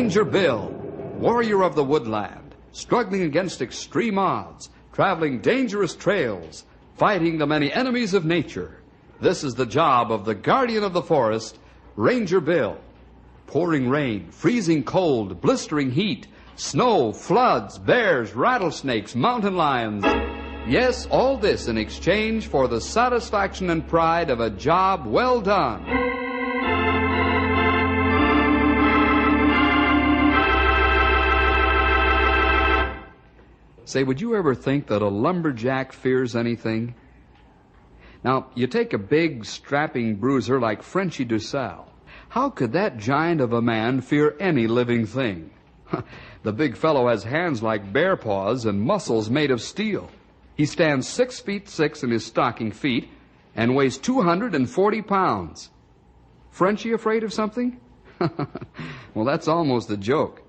Ranger Bill, warrior of the woodland, struggling against extreme odds, traveling dangerous trails, fighting the many enemies of nature. This is the job of the guardian of the forest, Ranger Bill. Pouring rain, freezing cold, blistering heat, snow, floods, bears, rattlesnakes, mountain lions. Yes, all this in exchange for the satisfaction and pride of a job well done. Say, would you ever think that a lumberjack fears anything? Now, you take a big, strapping bruiser like Frenchie Douçal. How could that giant of a man fear any living thing? The big fellow has hands like bear paws and muscles made of steel. He stands 6'6" in his stocking feet and weighs 240 pounds. Frenchie afraid of something? Well, that's almost a joke,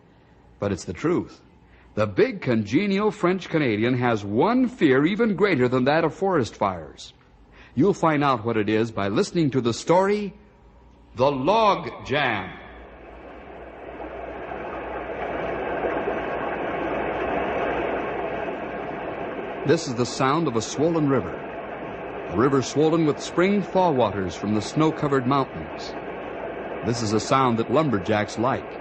but it's the truth. The big congenial French-Canadian has one fear even greater than that of forest fires. You'll find out what it is by listening to the story, The Log Jam. This is the sound of a swollen river. A river swollen with spring thaw waters from the snow-covered mountains. This is a sound that lumberjacks like.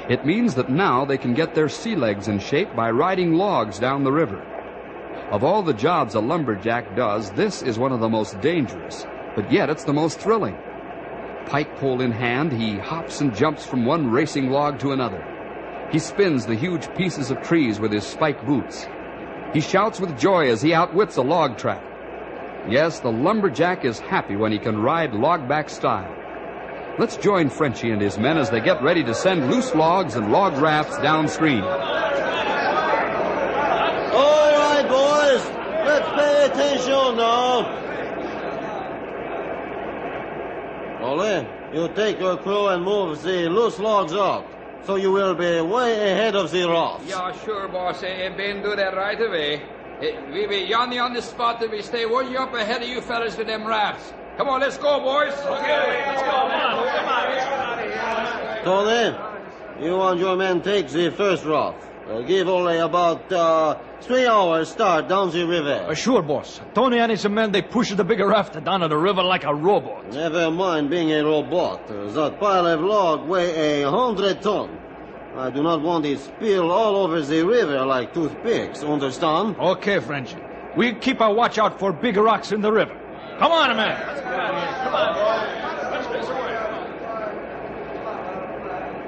It means that now they can get their sea legs in shape by riding logs down the river. Of all the jobs a lumberjack does, this is one of the most dangerous, but yet it's the most thrilling. Pike pole in hand, he hops and jumps from one racing log to another. He spins the huge pieces of trees with his spiked boots. He shouts with joy as he outwits a log trap. Yes, the lumberjack is happy when he can ride logback style. Let's join Frenchie and his men as they get ready to send loose logs and log rafts downstream. All right, boys. Let's pay attention now. Ole, you take your crew and move the loose logs out, so you will be way ahead of the rafts. Yeah, sure, boss. Ben do that right away. We be on the spot that we stay way up ahead of you fellas with them rafts. Come on, let's go, boys. Okay, let's go. Tony, you and your men take the first raft. Give only about 3 hours start down the river. Sure, boss. Tony and his men, they push the bigger raft down the river like a robot. Never mind being a robot. That pile of log weigh 100 tons. I do not want it spilled all over the river like toothpicks, understand? Okay, Frenchie. We'll keep a watch out for big rocks in the river. Come on, man. Come on, boys.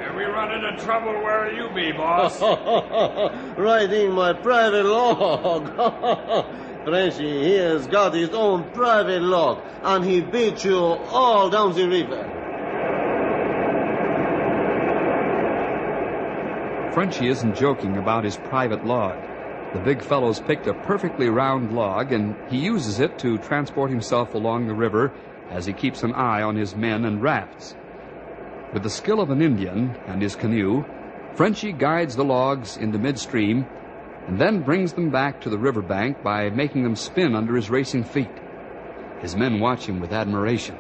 If we run into trouble, where'll you be, boss? Riding my private log. Frenchie, he has got his own private log, and he beat you all down the river. Frenchie isn't joking about his private log. The big fellow's picked a perfectly round log, and he uses it to transport himself along the river as he keeps an eye on his men and rafts. With the skill of an Indian and his canoe, Frenchie guides the logs into midstream and then brings them back to the riverbank by making them spin under his racing feet. His men watch him with admiration.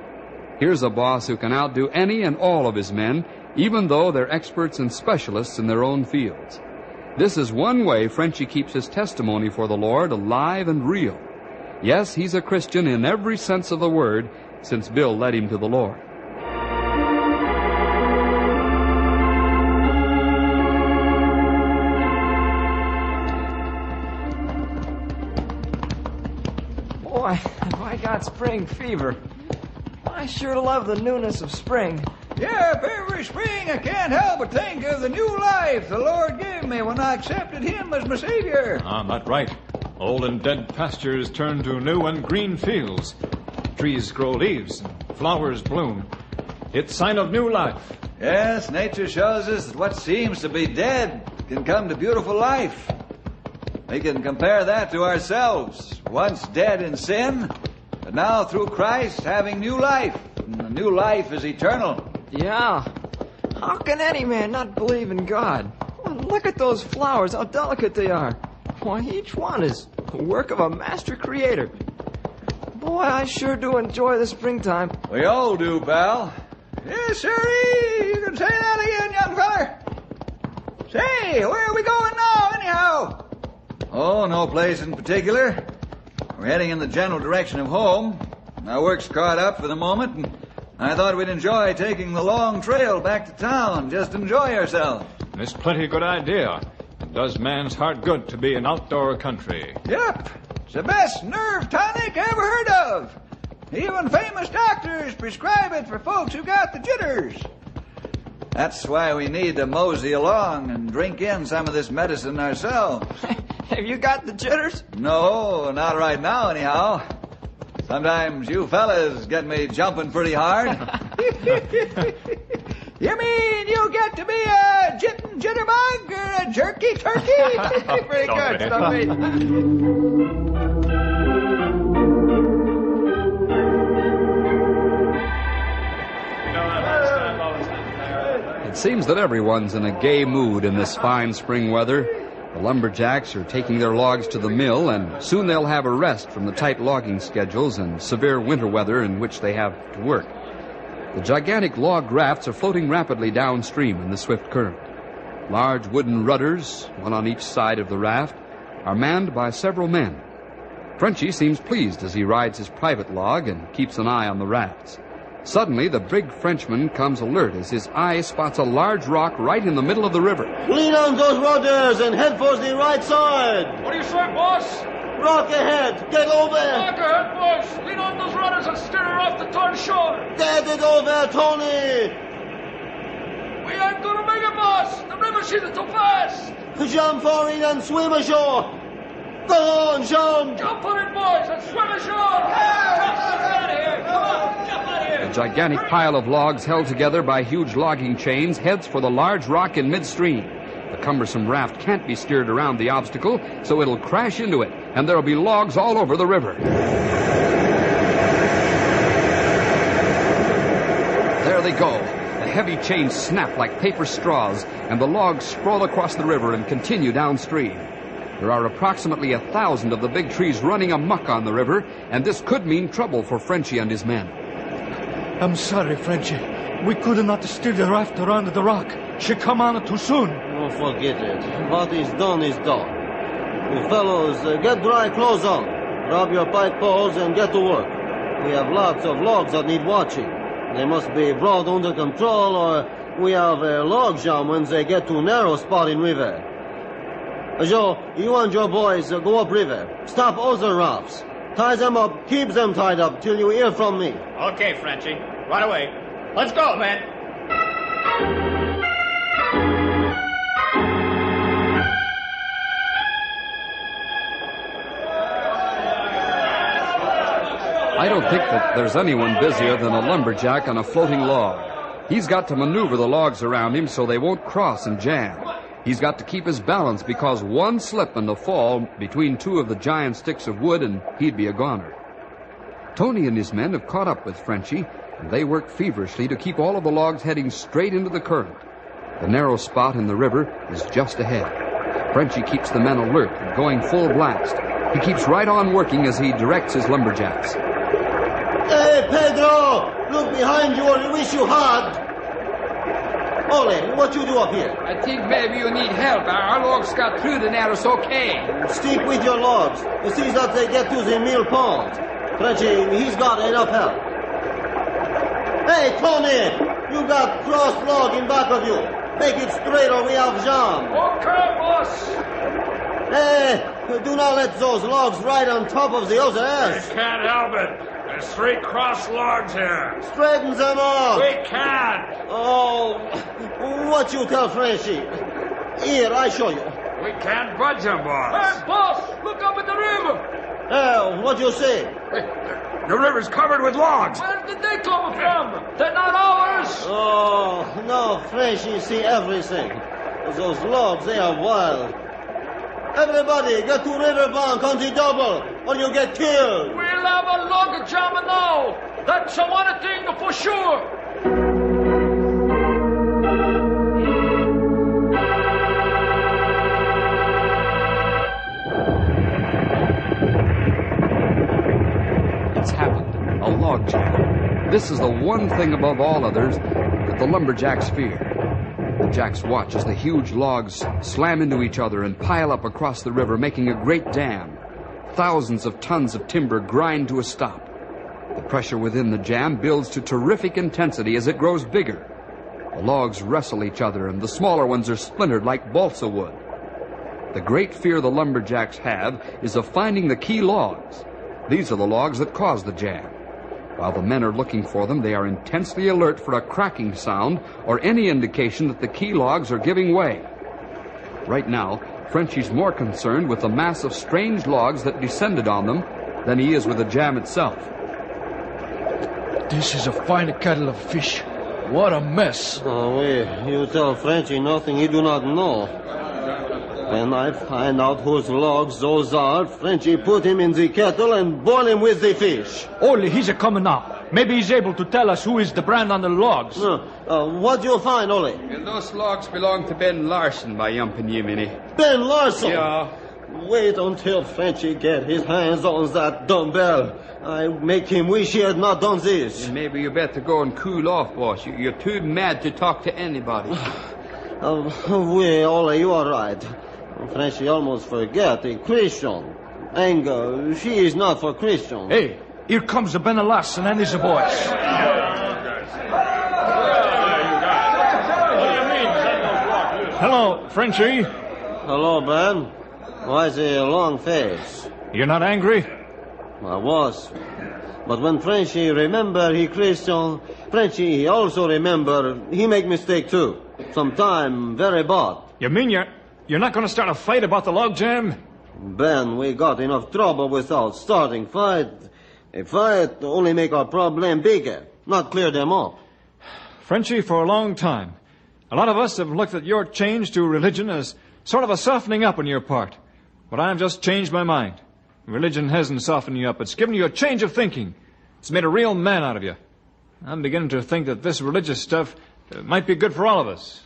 Here's a boss who can outdo any and all of his men, even though they're experts and specialists in their own fields. This is one way Frenchie keeps his testimony for the Lord alive and real. Yes, he's a Christian in every sense of the word since Bill led him to the Lord. Boy, have I got spring fever. I sure love the newness of spring. Yeah, every spring I can't help but think of the new life the Lord gave me when I accepted Him as my Savior. That's right. Old and dead pastures turn to new and green fields. Trees grow leaves and flowers bloom. It's sign of new life. Yes, nature shows us that what seems to be dead can come to beautiful life. We can compare that to ourselves, once dead in sin, but now through Christ having new life. And the new life is eternal. Yeah. How can any man not believe in God? Well, look at those flowers, how delicate they are. Why, each one is the work of a master creator. Boy, I sure do enjoy the springtime. We all do, pal. Yes, sirree. You can say that again, young feller. Say, where are we going now, anyhow? Oh, no place in particular. We're heading in the general direction of home. Our work's caught up for the moment, and I thought we'd enjoy taking the long trail back to town. Just enjoy ourselves. It's plenty good idea. It does man's heart good to be in outdoor country. Yep. It's the best nerve tonic I ever heard of. Even famous doctors prescribe it for folks who got the jitters. That's why we need to mosey along and drink in some of this medicine ourselves. Have you got the jitters? No, not right now, anyhow. Sometimes you fellas get me jumping pretty hard. You mean you get to be a jitterbug or a jerky turkey? Pretty good, Stumpy. It seems that everyone's in a gay mood in this fine spring weather. The lumberjacks are taking their logs to the mill, and soon they'll have a rest from the tight logging schedules and severe winter weather in which they have to work. The gigantic log rafts are floating rapidly downstream in the swift current. Large wooden rudders, one on each side of the raft, are manned by several men. Frenchie seems pleased as he rides his private log and keeps an eye on the rafts. Suddenly, the big Frenchman comes alert as his eye spots a large rock right in the middle of the river. Lean on those rudders and head for the right side. What do you say, boss? Rock ahead. Get over. Rock ahead, boss. Lean on those rudders and steer her off the turn shore. Get it over, Tony. We ain't gonna make it, boss. The river she's too fast. Jump for it and swim ashore. Go on, jump. Jump for it, boys, and swim ashore. Jump out of here. Come on, jump out of here. A gigantic pile of logs held together by huge logging chains heads for the large rock in midstream. The cumbersome raft can't be steered around the obstacle, so it'll crash into it, and there'll be logs all over the river. There they go. The heavy chains snap like paper straws, and the logs sprawl across the river and continue downstream. There are approximately 1,000 of the big trees running amuck on the river, and this could mean trouble for Frenchie and his men. I'm sorry, Frenchie. We could not steer the raft around the rock. She come on too soon. Oh, forget it. What is done is done. You fellows, get dry clothes on. Grab your pike poles and get to work. We have lots of logs that need watching. They must be brought under control, or we have a log jam when they get to narrow spot in river. Joe, you and your boys go up river. Stop other rafts. Tie them up, keep them tied up till you hear from me. Okay, Frenchie. Right away. Let's go, man. I don't think that there's anyone busier than a lumberjack on a floating log. He's got to maneuver the logs around him so they won't cross and jam. He's got to keep his balance because one slip and a fall between two of the giant sticks of wood and he'd be a goner. Tony and his men have caught up with Frenchie, and they work feverishly to keep all of the logs heading straight into the current. The narrow spot in the river is just ahead. Frenchie keeps the men alert and going full blast. He keeps right on working as he directs his lumberjacks. Hey, Pedro! Look behind you or you wish you had. Ole, what you do up here? I think maybe you need help. Our logs got through the narrows okay. Stick with your logs. See that they get to the mill pond. Frenchie, he's got enough help. Hey, Tony! You got crossed log in back of you. Make it straight or we have jam. Okay, boss. Hey, do not let those logs ride on top of the others. Can't help it. There's 3 cross logs here. Straighten them up. We can't. Oh, what you tell Frenchie? Here, I show you. We can't budge them, boss. Hey, boss, look up at the river. What you say? The river's covered with logs. Where did they come from? They're not ours. Oh, no, Frenchie see everything. Those logs, they are wild. Everybody, get to riverbank on the double, or you get killed. We'll have a log jam now. That's one thing for sure. It's happened. A log jam. This is the one thing above all others that the lumberjacks fear. The Jacks watch as the huge logs slam into each other and pile up across the river, making a great dam. Thousands of tons of timber grind to a stop. The pressure within the jam builds to terrific intensity as it grows bigger. The logs wrestle each other, and the smaller ones are splintered like balsa wood. The great fear the lumberjacks have is of finding the key logs. These are the logs that cause the jam. While the men are looking for them, they are intensely alert for a cracking sound or any indication that the key logs are giving way. Right now, Frenchie's more concerned with the mass of strange logs that descended on them than he is with the jam itself. This is a fine kettle of fish. What a mess. Oh, you tell Frenchie nothing he do not know. When I find out whose logs those are, Frenchie put him in the kettle and boil him with the fish. Only he's a coming now. Maybe he's able to tell us who is the brand on the logs. What do you find, Ole? Well, those logs belong to Ben Larson, by yumping you, Minnie. Ben Larson? Yeah. Wait until Frenchie get his hands on that dumbbell. I make him wish he had not done this. Maybe you better go and cool off, boss. You're too mad to talk to anybody. Ole, you are right. Frenchie almost forget the Christian. Anger, she is not for Christian. Hey, here comes the Ben Larson and his boys. Hello, Frenchie. Hello, Ben. Why the long face? You're not angry? I was. But when Frenchie remember he Christian, Frenchie he also remember he make mistake too. Sometime very bad. You mean you're not going to start a fight about the log jam? Ben, we got enough trouble without starting fight. A fight only make our problem bigger, not clear them up. Frenchie, for a long time, a lot of us have looked at your change to religion as sort of a softening up on your part. But I've just changed my mind. Religion hasn't softened you up. It's given you a change of thinking. It's made a real man out of you. I'm beginning to think that this religious stuff might be good for all of us.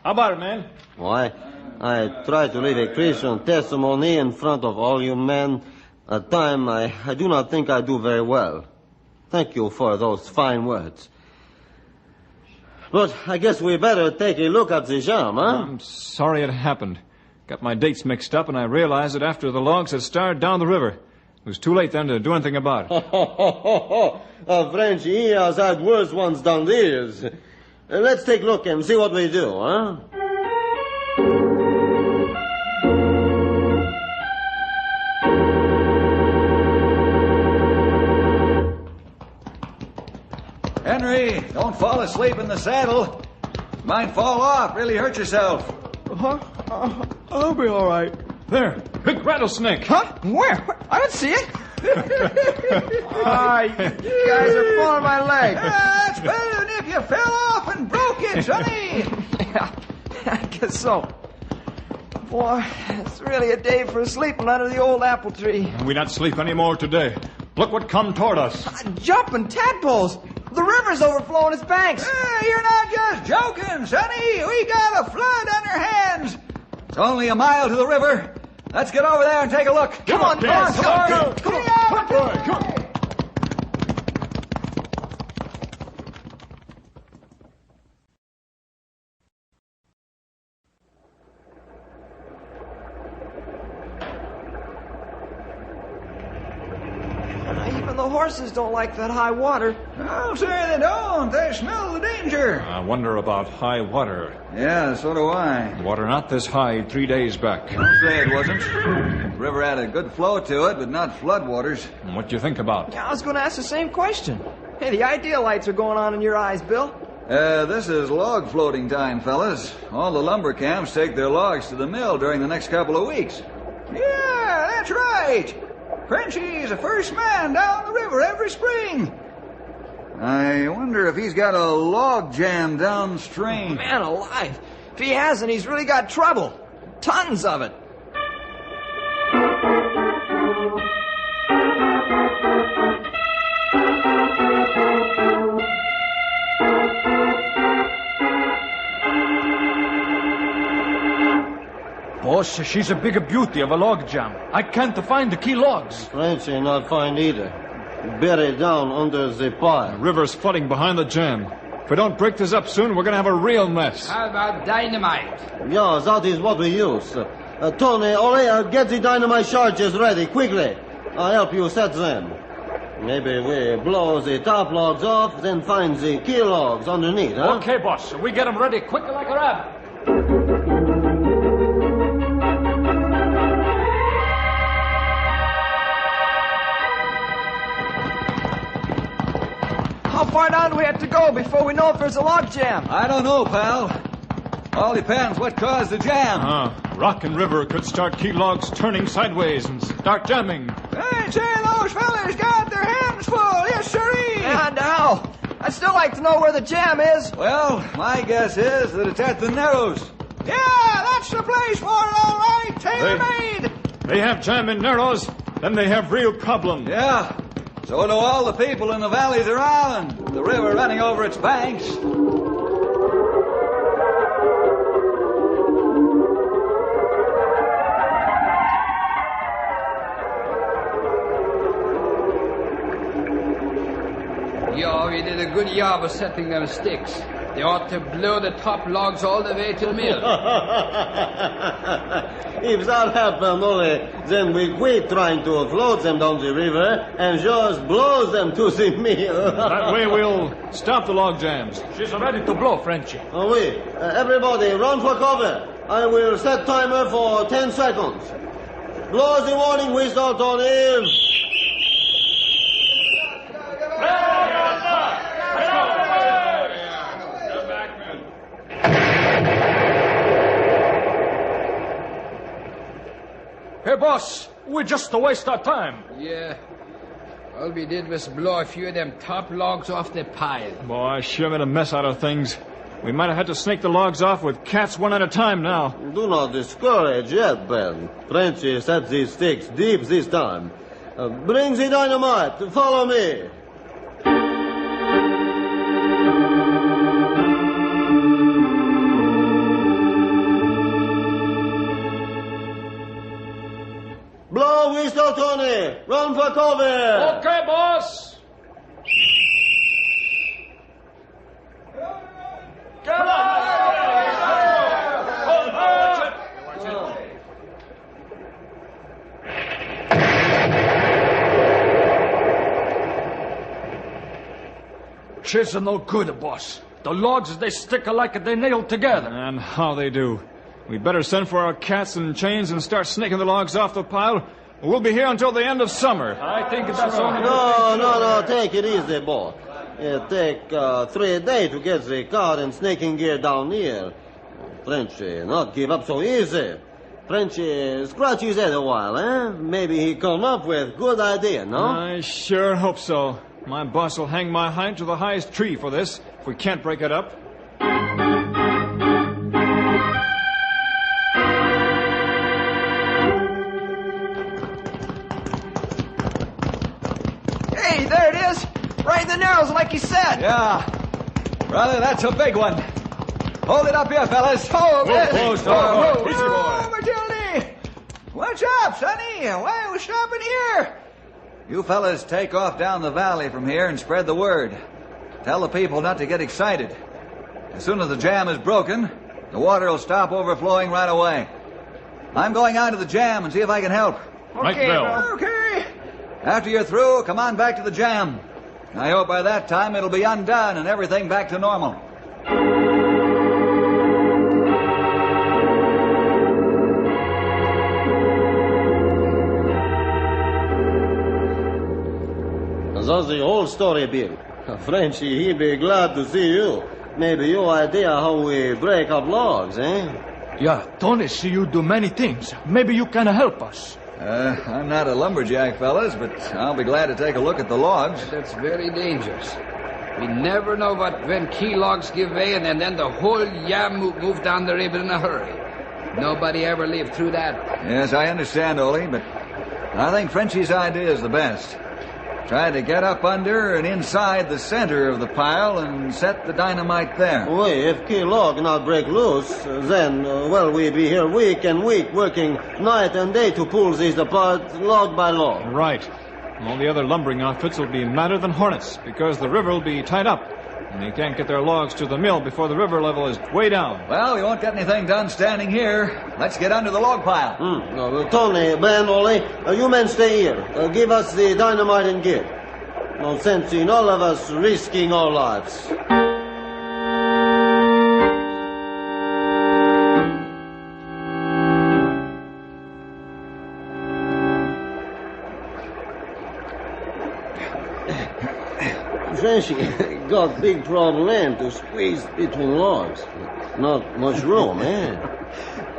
How about it, man? Why, I try to live a Christian testimony in front of all you men. At time, I do not think I do very well. Thank you for those fine words. But I guess we better take a look at the jam, huh? I'm sorry it happened. Got my dates mixed up, and I realized it after the logs had started down the river. It was too late then to do anything about it. Frenchie, he has had worse ones than these. Let's take a look and see what we do, huh? Henry, don't fall asleep in the saddle. Might fall off, really hurt yourself. Huh? I'll be all right. There, big rattlesnake. Huh? Where? I don't see it. You guys are pulling my leg. That's better than if you fell off and broke it, sonny. Yeah, I guess so. Boy, it's really a day for sleeping under the old apple tree. We not sleep anymore today. Look what come toward us. Jumping tadpoles. The river's overflowing its banks. You're not just joking, sonny. We got a flood on our hands. It's only a mile to the river. Let's get over there and take a look. Come on, boss. Come on. Even the horses don't like that high water. I'll say they don't. They smell the danger. I wonder about high water. Yeah, so do I. Water not this high 3 days back. Don't say it wasn't. The river had a good flow to it, but not floodwaters. What do you think about? Yeah, I was going to ask the same question. Hey, the idea lights are going on in your eyes, Bill. This is log floating time, fellas. All the lumber camps take their logs to the mill during the next couple of weeks. Yeah, that's right. Frenchie's the first man down the river every spring. I wonder if he's got a log jam downstream. Man alive. If he hasn't, he's really got trouble. Tons of it. Boss, she's a bigger beauty of a log jam. I can't find the key logs. Frenchie not find either. Buried down under the pile. The river's flooding behind the jam. If we don't break this up soon, we're going to have a real mess. How about dynamite? Yeah, that is what we use. Tony, Ole, get the dynamite charges ready, quickly. I'll help you set them. Maybe we blow the top logs off, then find the key logs underneath, huh? Okay, boss. We get them ready quick like a rabbit. How far down do we have to go before we know if there's a log jam? I don't know, pal. All depends what caused the jam. Rock and river could start key logs turning sideways and start jamming. Hey, say, those fellas got their hands full. Yes, sirree. And how? I'd still like to know where the jam is. Well, my guess is that it's at the Narrows. Yeah, that's the place for it, all right. Tailor-made. They have jam in Narrows, then they have real problems. Yeah. So do all the people in the valleys around. The river running over its banks. Yeah, we did a good job of setting them sticks. They ought to blow the top logs all the way to the mill. If that happened, Ole, then we quit trying to float them down the river and just blow them to the mill. That way we'll stop the log jams. She's ready to blow, Frenchie. Oui. Everybody, run for cover. I will set timer for 10 seconds. Blow the warning whistle, Tony. Hey, boss, we just to waste our time. Yeah. All we did was blow a few of them top logs off the pile. Boy, I sure made a mess out of things. We might have had to snake the logs off with cats one at a time now. Do not discourage yet, Ben. Frenchie set these sticks deep this time. Bring the dynamite. Follow me. Blow whistle, Tony. Run for cover. Okay, boss. Come on. She's no good, boss. The logs, they stick alike they nailed together. And how they do. We better send for our cats and chains and start snaking the logs off the pile. We'll be here until the end of summer. I think that's only... No, take it easy, boy. It take 3 days to get the car and snaking gear down here. Frenchie, not give up so easy. Frenchie, scratch his head a while, eh? Maybe he come up with good idea, no? I sure hope so. My boss will hang my hide to the highest tree for this if we can't break it up. Hey, there it is. Right in the Narrows, like you said. Yeah. Brother, that's a big one. Hold it up here, fellas. Oh, Easy, boy. Matilde! What's up, sonny? Why are we stopping here? You fellas take off down the valley from here and spread the word. Tell the people not to get excited. As soon as the jam is broken, the water will stop overflowing right away. I'm going out to the jam and see if I can help. Right, Bill. Okay. After you're through, come on back to the jam. I hope by that time it'll be undone and everything back to normal. That's the whole story, Bill. Frenchie, he be glad to see you. Maybe your idea how we break up logs, eh? Yeah, Tony see you do many things. Maybe you can help us. I'm not a lumberjack, fellas, but I'll be glad to take a look at the logs. That's very dangerous. We never know when key logs give way and then the whole yam move down the river in a hurry. Nobody ever lived through that. Yes, I understand, Ole, but I think Frenchie's idea is the best. Try to get up under and inside the center of the pile and set the dynamite there. Well, if key log not break loose, then, we be here week and week working night and day to pull these apart log by log. Right. All the other lumbering outfits will be madder than hornets because the river will be tied up. And they can't get their logs to the mill before the river level is way down. Well, we won't get anything done standing here. Let's get under the log pile. No, Tony, Ben, Ole, you men stay here. Give us the dynamite and gear. No sense in all of us risking our lives. Frenchie got big problem to squeeze between logs. Not much room, eh?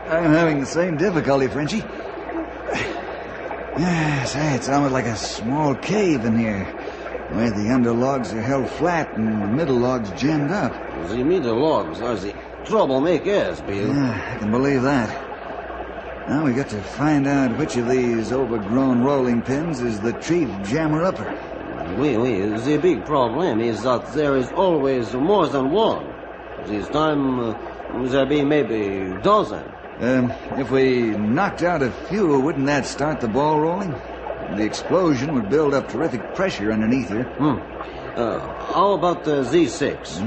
I'm having the same difficulty, Frenchie. Say, it's almost like a small cave in here, where the under logs are held flat and the middle logs jammed up. The middle logs are the troublemakers, Bill. Yeah, I can believe that. Now we got to find out which of these overgrown rolling pins is the chief jammer-upper. The big problem is that there is always more than one. This time, there be maybe a dozen. If we knocked out a few, wouldn't that start the ball rolling? The explosion would build up terrific pressure underneath here. How about these 6?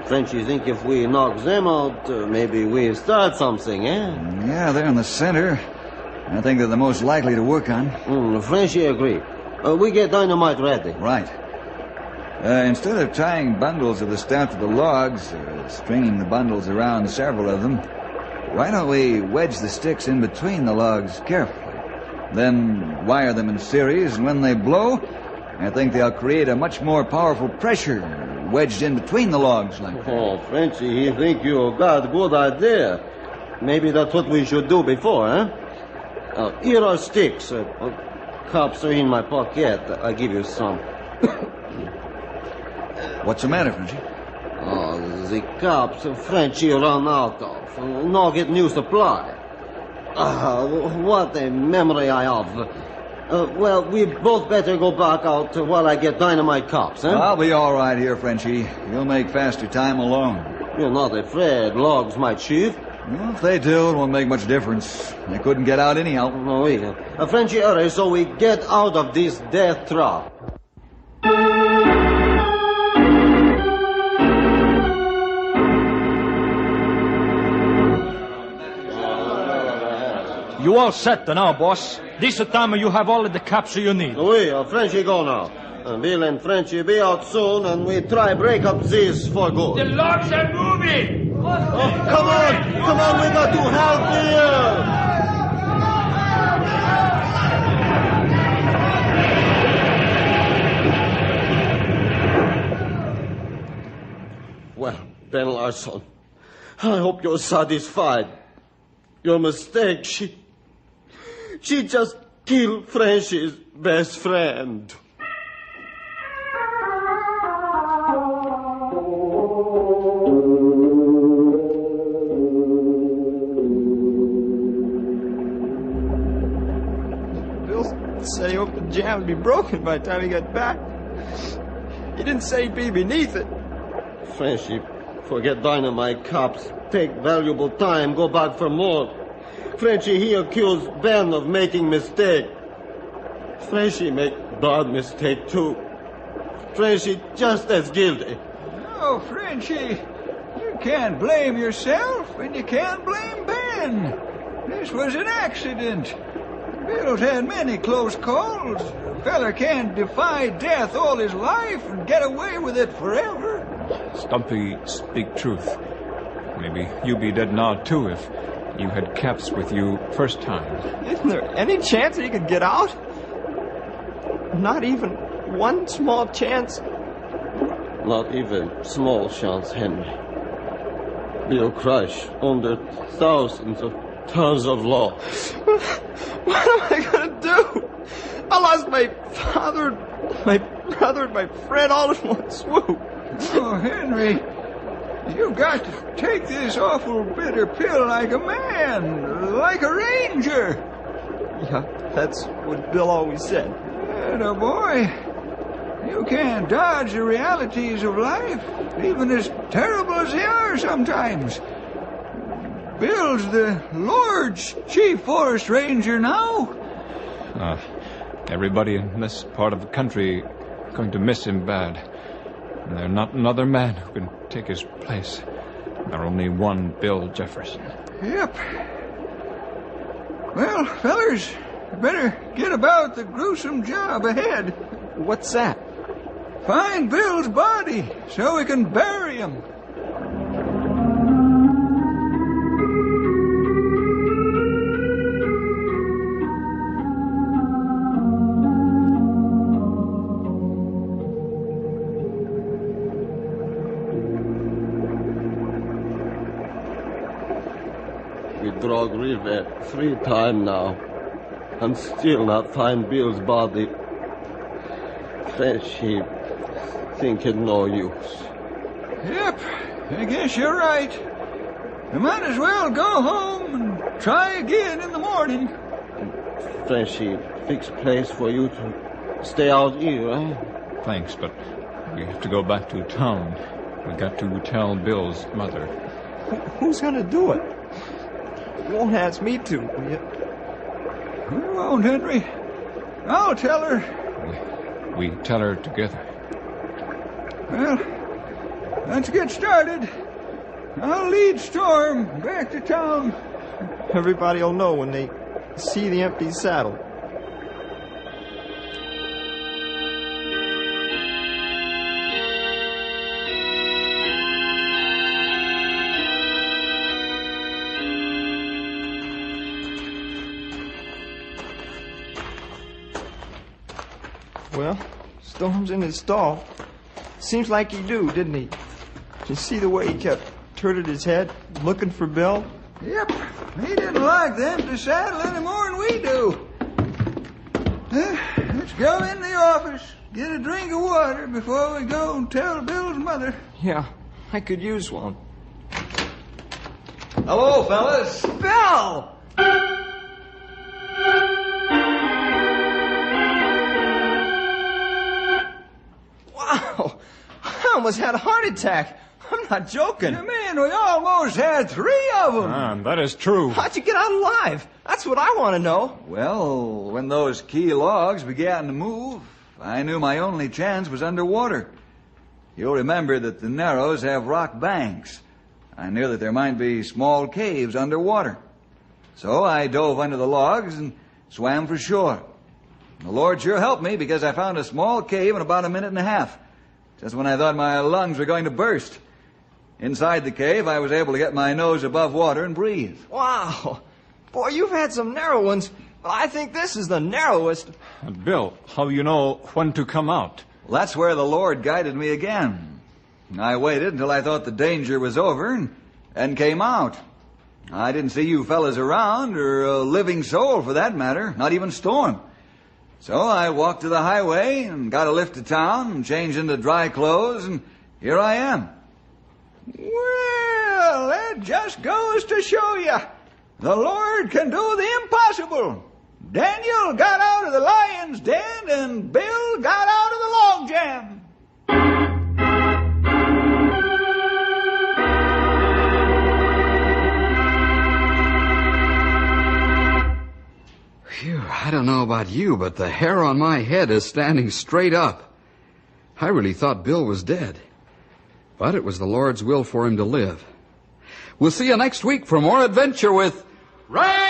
Frenchie think if we knock them out, maybe we start something, eh? Yeah, they're in the center. I think they're the most likely to work on. Frenchie agree. We get dynamite ready. Right. Instead of tying bundles of the stuff to the logs, or stringing the bundles around several of them, why don't we wedge the sticks in between the logs carefully? Then wire them in series, and when they blow, I think they'll create a much more powerful pressure wedged in between the logs like that. Oh, Frenchie, he think you got a good idea. Maybe that's what we should do before, eh? Here are sticks. Cups are in my pocket. I'll give you some. What's the matter, Frenchie? The cups Frenchie run out of. No get new supply. What a memory I have. Well, we both better go back out while I get dynamite cups, eh? I'll be all right here, Frenchie. You'll make faster time alone. You're not afraid logs might shift? Well, if they do, it won't make much difference. They couldn't get out anyhow. No, either. Frenchie, hurry so we get out of this death trap. You all set now, boss. This is the time you have all of the caps you need. Oui, Frenchie go now. Bill and Frenchie be out soon, and we try break up this for good. The logs are moving! Come on, we got to help here! Well, Ben Larson, I hope you're satisfied. Your mistake, she just killed Frenchie's best friend. Said he hoped the jam would be broken by the time he got back. He didn't say he'd be beneath it. Frenchie, forget dynamite cups. Take valuable time, go back for more. Frenchie, he accused Ben of making mistake. Frenchie make bad mistake too. Frenchie just as guilty. Oh, Frenchie, you can't blame yourself, and you can't blame Ben. This was an accident. Bill's had many close calls. A feller can't defy death all his life and get away with it forever. Stumpy, speak truth. Maybe you be dead now, too, if you had caps with you first time. Isn't there any chance that he could get out? Not even one small chance? Not even small chance, Henry. Bill crush under thousands of tons of logs. What am I going to do? I lost my father, my brother, and my friend all in one swoop. Oh, Henry, you got to take this awful bitter pill like a man, like a ranger. Yeah, that's what Bill always said. Atta boy, you can't dodge the realities of life, even as terrible as they are sometimes. Bill's the Lord's chief forest ranger now. Everybody in this part of the country going to miss him bad. And there's not another man who can take his place. There's only one Bill Jefferson. Yep. Well, fellers, better get about the gruesome job ahead. What's that? Find Bill's body so we can bury him. We drug river 3 times now, and still not find Bill's body. Frenchie think it no use. Yep, I guess you're right. We might as well go home and try again in the morning. Frenchie fix place for you to stay out here, eh? Thanks, but we have to go back to town. We got to tell Bill's mother. Who's gonna do it? You won't ask me to, will you? We won't, Henry. I'll tell her. We tell her together. Well, let's get started. I'll lead Storm back to town. Everybody will know when they see the empty saddle. Well, Storm's in his stall. Seems like he do, didn't he? Did you see the way he kept turning his head, looking for Bill? Yep, he didn't like them to saddle any more than we do. Let's go in the office, get a drink of water before we go and tell Bill's mother. Yeah, I could use one. Hello, fellas. Bill! Wow, I almost had a heart attack. I'm not joking. Yeah, man, we almost had 3 of them. That is true. How'd you get out alive? That's what I want to know. Well, when those key logs began to move, I knew my only chance was underwater. You'll remember that the Narrows have rock banks. I knew that there might be small caves underwater. So I dove under the logs and swam for shore. The Lord sure helped me because I found a small cave in about a minute and a half, just when I thought my lungs were going to burst. Inside the cave, I was able to get my nose above water and breathe. Wow. Boy, you've had some narrow ones, but I think this is the narrowest. Bill, how you know when to come out? Well, that's where the Lord guided me again. I waited until I thought the danger was over and came out. I didn't see you fellas around, or a living soul for that matter, not even Storm. So I walked to the highway and got a lift to town and changed into dry clothes, and here I am. Well, that just goes to show you. The Lord can do the impossible. Daniel got out of the lion's den, and Bill got out of the log jam. Phew, I don't know about you, but the hair on my head is standing straight up. I really thought Bill was dead, but it was the Lord's will for him to live. We'll see you next week for more adventure with Ray!